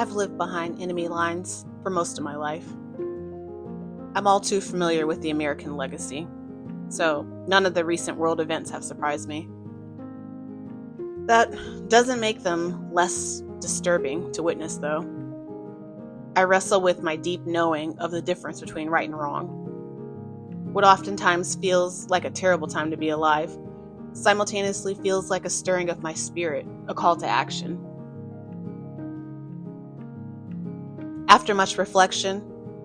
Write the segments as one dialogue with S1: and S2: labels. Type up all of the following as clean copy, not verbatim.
S1: I've lived behind enemy lines for most of my life. I'm all too familiar with the American legacy, so none of the recent world events have surprised me. That doesn't make them less disturbing to witness, though. I wrestle with my deep knowing of the difference between right and wrong. What oftentimes feels like a terrible time to be alive simultaneously feels like a stirring of my spirit, a call to action. After much reflection,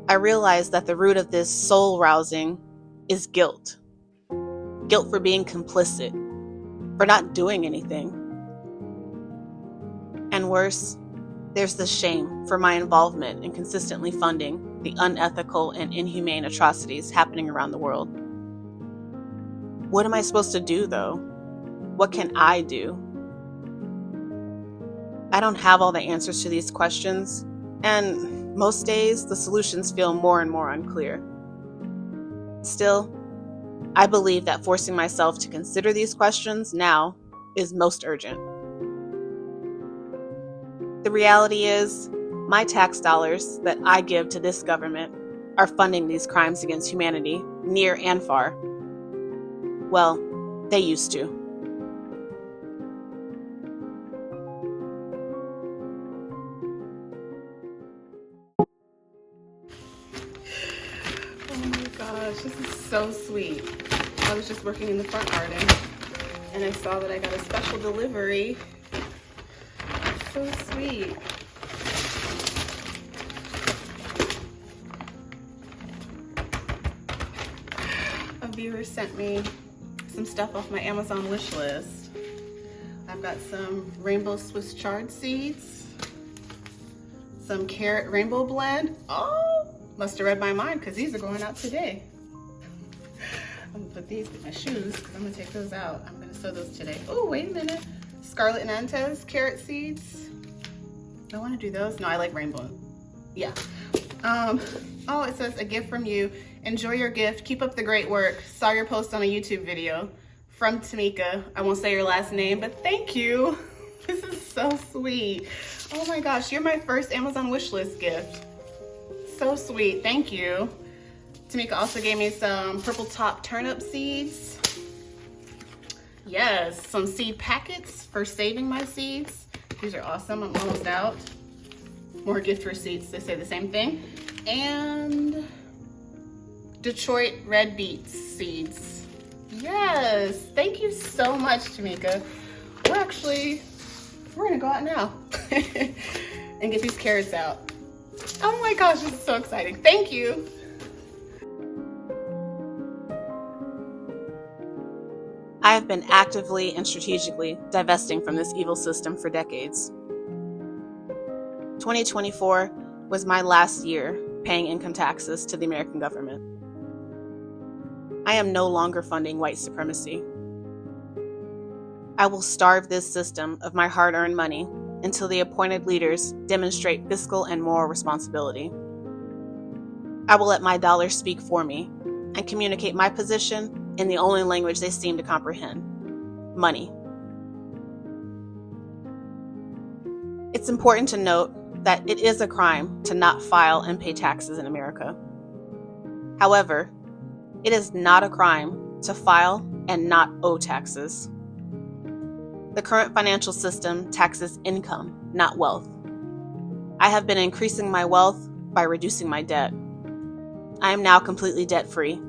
S1: I realized that the root of this soul-rousing is guilt. Guilt for being complicit, for not doing anything. And worse, there's the shame for my involvement in consistently funding the unethical and inhumane atrocities happening around the world. What am I supposed to do, though? What can I do? I don't have all the answers to these questions, and most days the solutions feel more and more unclear. Still, I believe that forcing myself to consider these questions now is most urgent. The reality is, my tax dollars that I give to this government are funding these crimes against humanity, near and far. Well, they used to.
S2: Oh my gosh, this is so sweet. I was just working in the front garden and I saw that I got a special delivery. So sweet. A viewer sent me some stuff off my Amazon wish list. I've got some rainbow Swiss chard seeds, some carrot rainbow blend. Oh, must have read my mind because these are going out today. I'm gonna put these in my shoes because I'm gonna take those out. I'm gonna sew those today. Oh, wait a minute. Scarlet Nantes carrot seeds. I want to do those. No, I like rainbow. Yeah. Oh, it says a gift from you. Enjoy your gift. Keep up the great work. Saw your post on a YouTube video from Tamika. I won't say your last name, but thank you. This is so sweet. Oh my gosh, you're my first Amazon wishlist gift. So sweet. Thank you. Tamika also gave me some purple top turnip seeds. Yes, some seed packets for saving my seeds. These are awesome. I'm almost out. More gift receipts. They say the same thing. And Detroit red beets seeds. Yes, thank you so much, Tamika. We're gonna go out now and get these carrots out. Oh my gosh, this is so exciting. Thank you.
S1: I have been actively and strategically divesting from this evil system for decades. 2024 was my last year paying income taxes to the American government. I am no longer funding white supremacy. I will starve this system of my hard-earned money until the appointed leaders demonstrate fiscal and moral responsibility. I will let my dollars speak for me and communicate my position in the only language they seem to comprehend: money. It's important to note that it is a crime to not file and pay taxes in America. However, it is not a crime to file and not owe taxes. The current financial system taxes income, not wealth. I have been increasing my wealth by reducing my debt. I am now completely debt-free.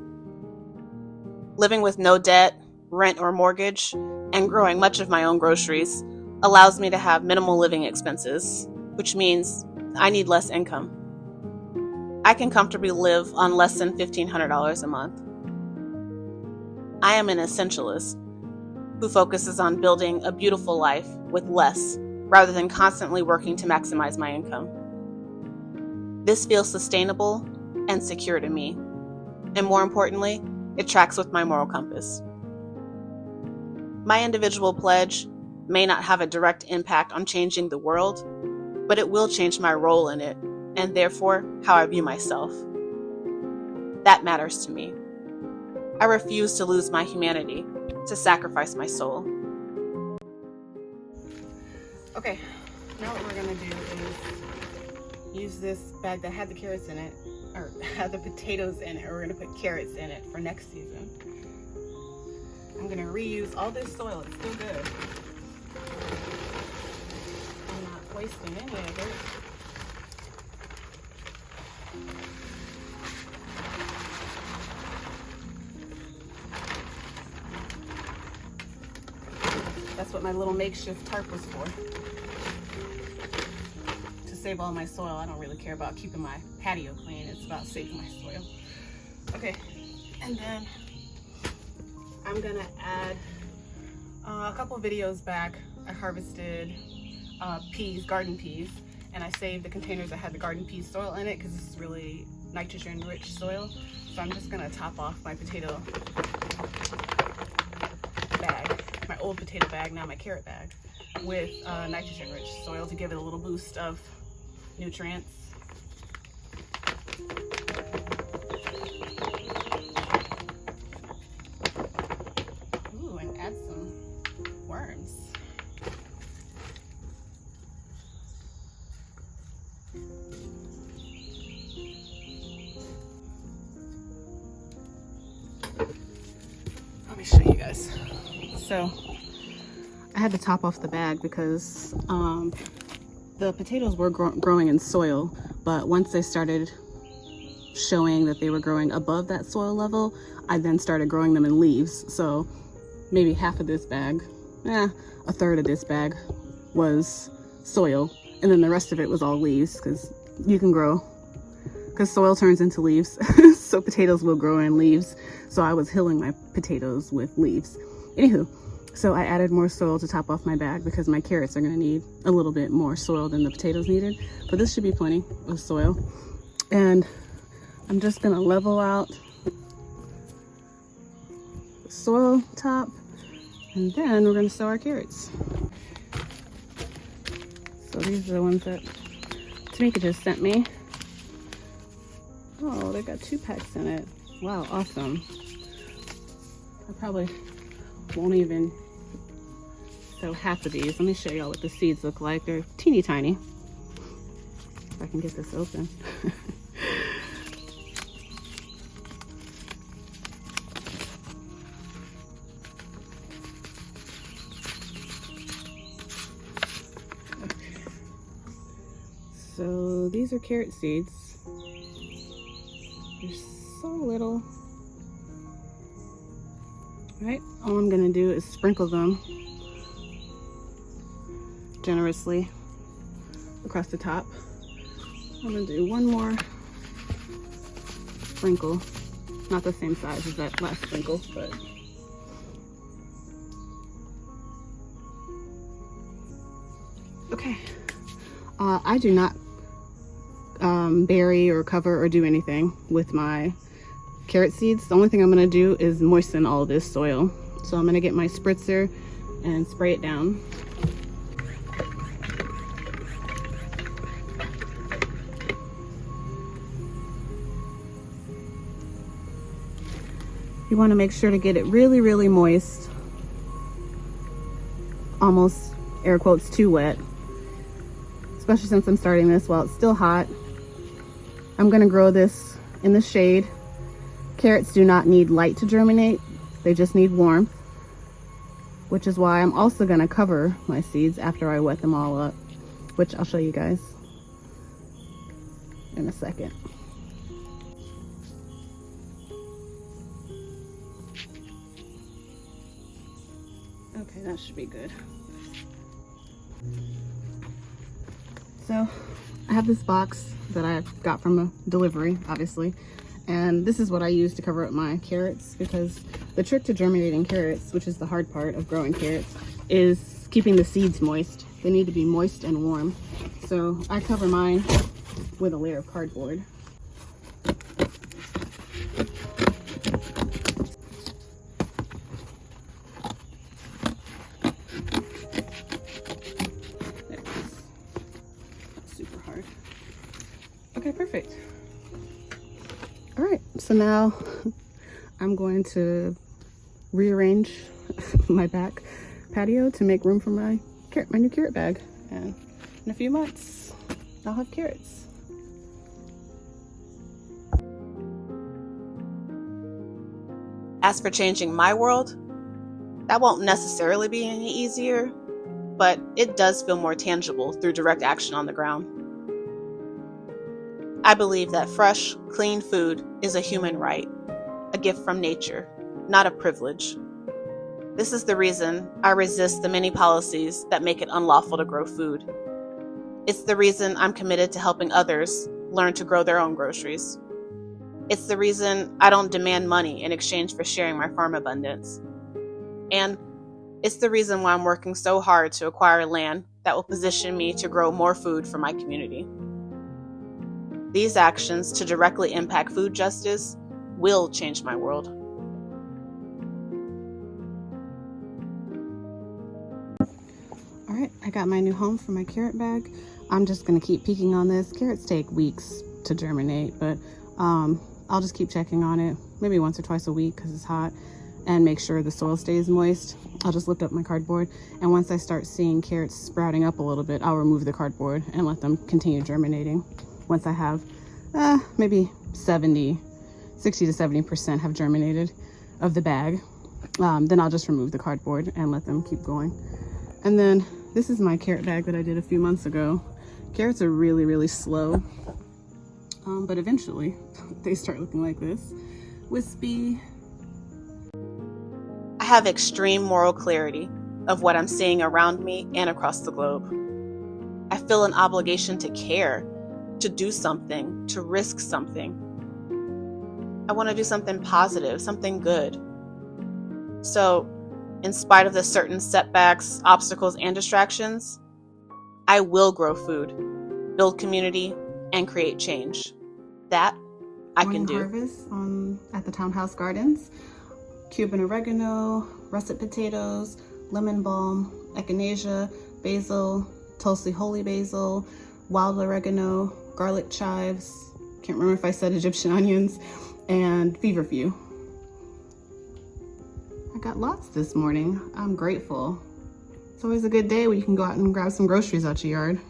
S1: Living with no debt, rent or mortgage, and growing much of my own groceries allows me to have minimal living expenses, which means I need less income. I can comfortably live on less than $1,500 a month. I am an essentialist who focuses on building a beautiful life with less rather than constantly working to maximize my income. This feels sustainable and secure to me, and more importantly, it tracks with my moral compass. My individual pledge may not have a direct impact on changing the world, but it will change my role in it, and therefore how I view myself. That matters to me. I refuse to lose my humanity to sacrifice my soul.
S2: Okay, now what we're gonna do is use this bag that had the carrots in it, or had the potatoes in it, or we're gonna put carrots in it for next season. I'm gonna reuse all this soil, it's still good. I'm not wasting any of it. That's what my little makeshift tarp was for. To save all my soil. I don't really care about keeping my patio clean. It's about saving my soil. Okay, and then I'm gonna add a couple videos back. I harvested peas, garden peas, and I saved the containers that had the garden pea soil in it because this is really nitrogen-rich soil. So I'm just gonna top off my potato bag, my old potato bag, now my carrot bag, with nitrogen-rich soil to give it a little boost of nutrients. Ooh, and add some worms. Let me show you guys. So I had to top off the bag because the potatoes were growing in soil, but once they started showing that they were growing above that soil level, I then started growing them in leaves. So maybe half of this bag, a third of this bag was soil, and then the rest of it was all leaves, because you can grow, because soil turns into leaves. So potatoes will grow in leaves. So I was hilling my potatoes with leaves. Anywho, so I added more soil to top off my bag because my carrots are gonna need a little bit more soil than the potatoes needed, but this should be plenty of soil. And I'm just gonna level out the soil top, and then we're gonna sow our carrots. So these are the ones that Tamika just sent me. Oh, they got 2 packs in it. Wow, awesome. I probably won't even sow half of these. Let me show y'all what the seeds look like. They're teeny tiny. If I can get this open. So these are carrot seeds. They're so little. Right, all I'm gonna do is sprinkle them generously across the top. I'm gonna do one more sprinkle, not the same size as that last sprinkle, but okay. I do not bury or cover or do anything with my carrot seeds. The only thing I'm gonna do is moisten all this soil. So I'm gonna get my spritzer and spray it down. You wanna make sure to get it really, really moist. Almost, air quotes, too wet. Especially since I'm starting this while it's still hot. I'm gonna grow this in the shade. Carrots do not need light to germinate, they just need warmth, which is why I'm also gonna cover my seeds after I wet them all up, which I'll show you guys in a second. Okay, that should be good. So I have this box that I got from a delivery, obviously. And this is what I use to cover up my carrots, because the trick to germinating carrots, which is the hard part of growing carrots, is keeping the seeds moist. They need to be moist and warm. So I cover mine with a layer of cardboard. There it is. Not super hard. Okay, perfect. All right, so now I'm going to rearrange my back patio to make room for my new carrot bag. And in a few months, I'll have carrots.
S1: As for changing my world, that won't necessarily be any easier, but it does feel more tangible through direct action on the ground. I believe that fresh, clean food is a human right, a gift from nature, not a privilege. This is the reason I resist the many policies that make it unlawful to grow food. It's the reason I'm committed to helping others learn to grow their own groceries. It's the reason I don't demand money in exchange for sharing my farm abundance. And it's the reason why I'm working so hard to acquire land that will position me to grow more food for my community. These actions to directly impact food justice will change my world.
S2: All right, I got my new home for my carrot bag. I'm just gonna keep peeking on this. Carrots take weeks to germinate, but I'll just keep checking on it, maybe once or twice a week because it's hot, and make sure the soil stays moist. I'll just lift up my cardboard, and once I start seeing carrots sprouting up a little bit, I'll remove the cardboard and let them continue germinating. Once I have maybe 60 to 70% have germinated of the bag, then I'll just remove the cardboard and let them keep going. And then this is my carrot bag that I did a few months ago. Carrots are really, really slow, but eventually they start looking like this, wispy.
S1: I have extreme moral clarity of what I'm seeing around me and across the globe. I feel an obligation to care, to do something, to risk something. I want to do something positive, something good. So, in spite of the certain setbacks, obstacles, and distractions, I will grow food, build community, and create change. That I can do.
S2: Harvest at the Townhouse Gardens. Cuban oregano, russet potatoes, lemon balm, echinacea, basil, Tulsi holy basil, wild oregano, garlic chives, can't remember if I said Egyptian onions, and feverfew. I got lots this morning. I'm grateful. It's always a good day when you can go out and grab some groceries out your yard.